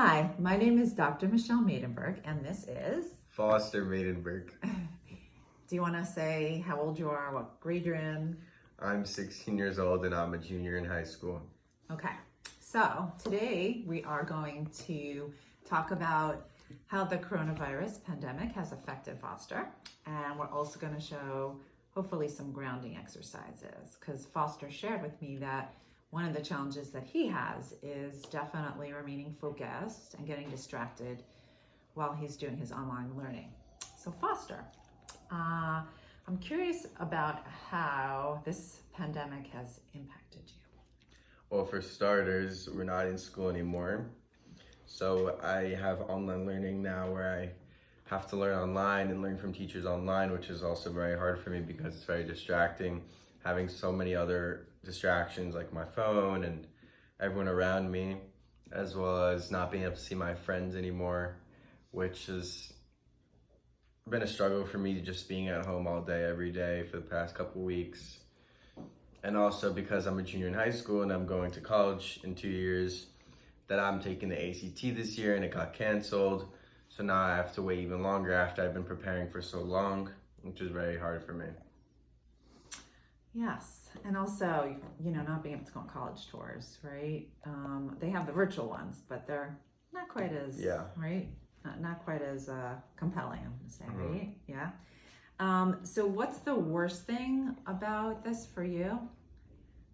Hi, my name is Dr. Michelle Maidenberg, and this is... Foster Maidenberg. Do you want to say how old you are, what grade you're in? I'm 16 years old and I'm a junior in high school. Okay, so today we are going to talk about how the coronavirus pandemic has affected Foster, and we're also going to show hopefully some grounding exercises, because Foster shared with me that one of the challenges that he has is definitely remaining focused and getting distracted while he's doing his online learning. So Foster, I'm curious about how this pandemic has impacted you. Well, for starters, we're not in school anymore. So I have online learning now where I have to learn online and learn from teachers online, which is also very hard for me because it's very distracting. Having so many other distractions like my phone and everyone around me, as well as not being able to see my friends anymore, which has been a struggle for me, just being at home all day, every day for the past couple weeks. And also because I'm a junior in high school and I'm going to college in 2 years, that I'm taking the ACT this year and it got canceled. So now I have to wait even longer after I've been preparing for so long, which is very hard for me. Yes, and also, not being able to go on college tours, right? They have the virtual ones, but they're not quite as, right? Not quite as compelling, I'm gonna say, right? Yeah. So what's the worst thing about this for you,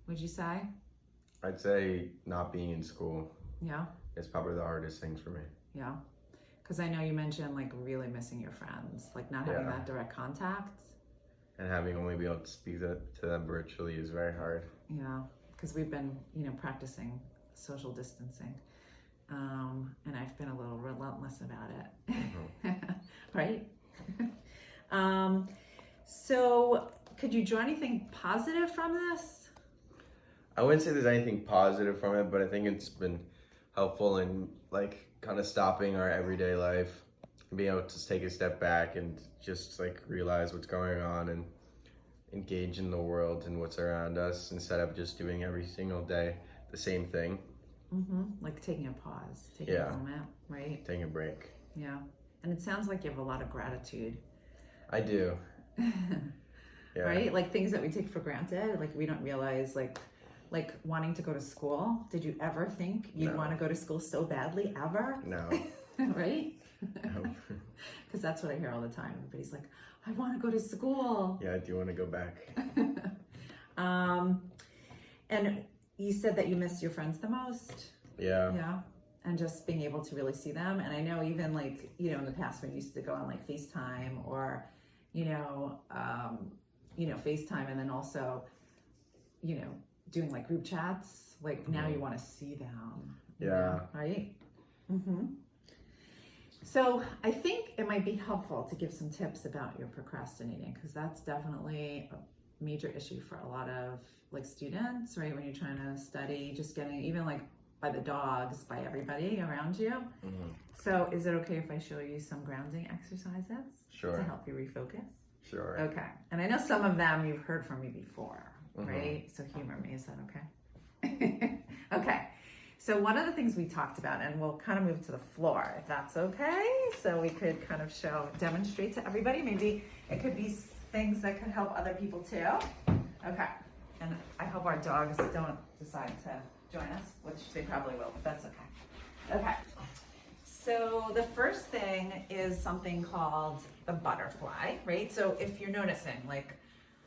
would you say? I'd say not being in school. Yeah. Is probably the hardest thing for me. Yeah. Because I know you mentioned like really missing your friends, like not having that direct contact. And having only be able to speak to them virtually is very hard. Yeah, because we've been, practicing social distancing. And I've been a little relentless about it, right? So could you draw anything positive from this? I wouldn't say there's anything positive from it, but I think it's been helpful in kind of stopping our everyday life, being able to take a step back and just realize what's going on and engage in the world and what's around us instead of just doing every single day the same thing. Like taking a pause, taking a moment, right? Taking a break. Yeah. And it sounds like you have a lot of gratitude. I do. Yeah. Right? Like things that we take for granted, like we don't realize, like wanting to go to school. Did you ever think you'd want to go to school so badly, ever? No. Right? No. Because that's what I hear all the time. Everybody's like, I want to go to school. Yeah, I do want to go back. And you said that you miss your friends the most. Yeah. Yeah. And just being able to really see them. And I know even in the past when you used to go on FaceTime or, FaceTime and then also, doing group chats, now you want to see them. Yeah. Right? So I think it might be helpful to give some tips about your procrastinating, because that's definitely a major issue for a lot of students, right? When you're trying to study, just getting even by the dogs, by everybody around you. So is it okay if I show you some grounding exercises? Sure. To help you refocus? Sure. Okay. And I know some of them you've heard from me before, right? So humor me, is that okay? Okay. So one of the things we talked about, and we'll kind of move to the floor, if that's okay. So we could kind of demonstrate to everybody. Maybe it could be things that could help other people too. Okay. And I hope our dogs don't decide to join us, which they probably will, but that's okay. Okay. So the first thing is something called the butterfly, right? So if you're noticing,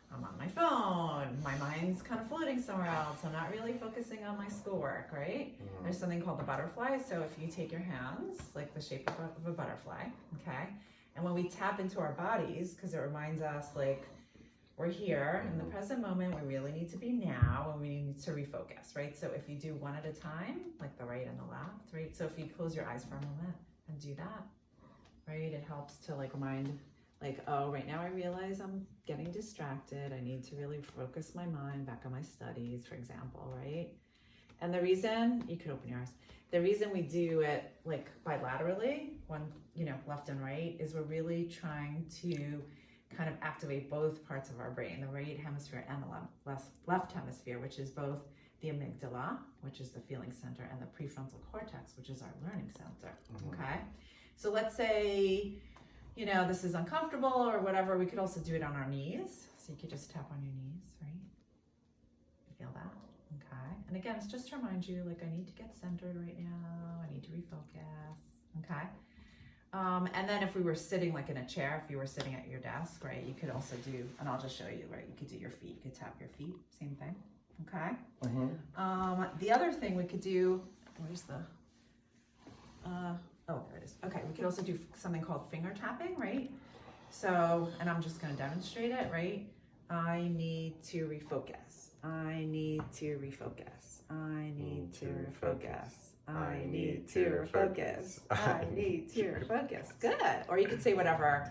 I'm on my phone, my mind's kind of floating somewhere else, I'm not really focusing on my schoolwork, right? There's something called the butterfly. So if you take your hands, like the shape of a butterfly, okay? And when we tap into our bodies, because it reminds us we're here in the present moment, we really need to be now, and we need to refocus, right? So if you do one at a time, the right and the left, right? So if you close your eyes for a moment and do that, right? It helps to remind, oh, right now I realize I'm getting distracted. I need to really focus my mind back on my studies, for example, right? And the reason, you could open your eyes, the reason we do it bilaterally, one, left and right, is we're really trying to kind of activate both parts of our brain, the right hemisphere and the left hemisphere, which is both the amygdala, which is the feeling center, and the prefrontal cortex, which is our learning center. Okay, so let's say, you know, this is uncomfortable or whatever. We could also do it on our knees. So you could just tap on your knees, right? You feel that? Okay. And again, it's just to remind you, like, I need to get centered right now. I need to refocus. Okay. And then if we were sitting like in a chair, if you were sitting at your desk, right, you could also do, and I'll just show you, right, you could do your feet, you could tap your feet, same thing. Okay. The other thing we could do, where's the, oh, there it is. Okay, we could also do something called finger tapping, right? So, and I'm just going to demonstrate it, right? I need to refocus. I need to refocus. I need to refocus. I need to refocus. I need to refocus. Good. Or you could say whatever.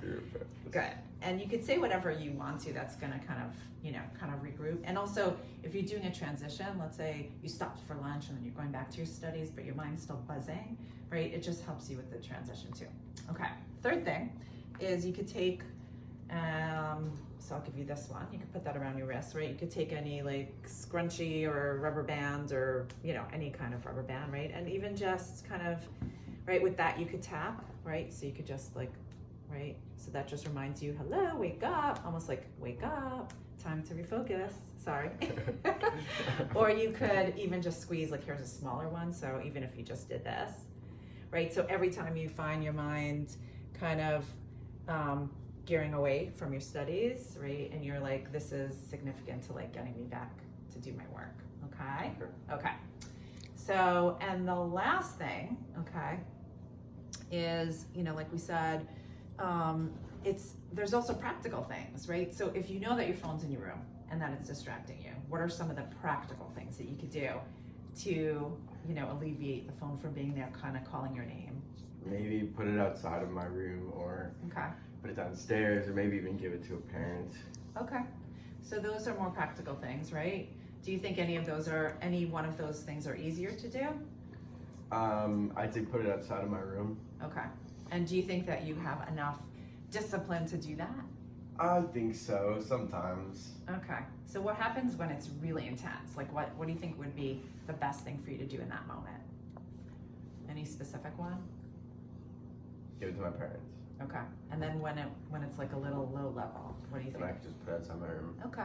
Good. And you could say whatever you want to. That's going to kind of, you know, kind of regroup. And also, if you're doing a transition, let's say you stopped for lunch and then you're going back to your studies, but your mind's still buzzing, right? It just helps you with the transition too. Okay. Third thing is you could take, so I'll give you this one. You could put that around your wrist, right? You could take any like scrunchie or rubber band or, you know, any kind of rubber band, right? And even just kind of, right, with that you could tap, right? So you could just like, right? So that just reminds you, hello, wake up, almost like wake up, time to refocus, sorry. Or you could even just squeeze, like here's a smaller one. So even if you just did this, right? So every time you find your mind kind of, gearing away from your studies, right? And you're like, this is significant to like getting me back to do my work, okay? Okay. So, and the last thing, okay, is, you know, like we said, there's also practical things, right? So if you know that your phone's in your room and that it's distracting you, what are some of the practical things that you could do to, you know, alleviate the phone from being there, kind of calling your name? Maybe put it outside of my room, or okay, put it downstairs, or maybe even give it to a parent. Okay, so those are more practical things, right? Do you think any one of those things are easier to do? I'd say put it outside of my room. Okay, and do you think that you have enough discipline to do that? I think so, sometimes. Okay, so what happens when it's really intense? Like what do you think would be the best thing for you to do in that moment? Any specific one? Give it to my parents. Okay, and then when it's like a little low level, what do you think? Then I can just put it outside my room. Okay,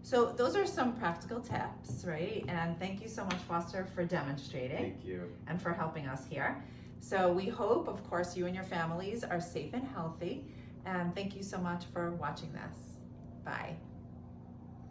so those are some practical tips, right? And thank you so much, Foster, for demonstrating. Thank you. And for helping us here. So we hope, of course, you and your families are safe and healthy. And thank you so much for watching this. Bye.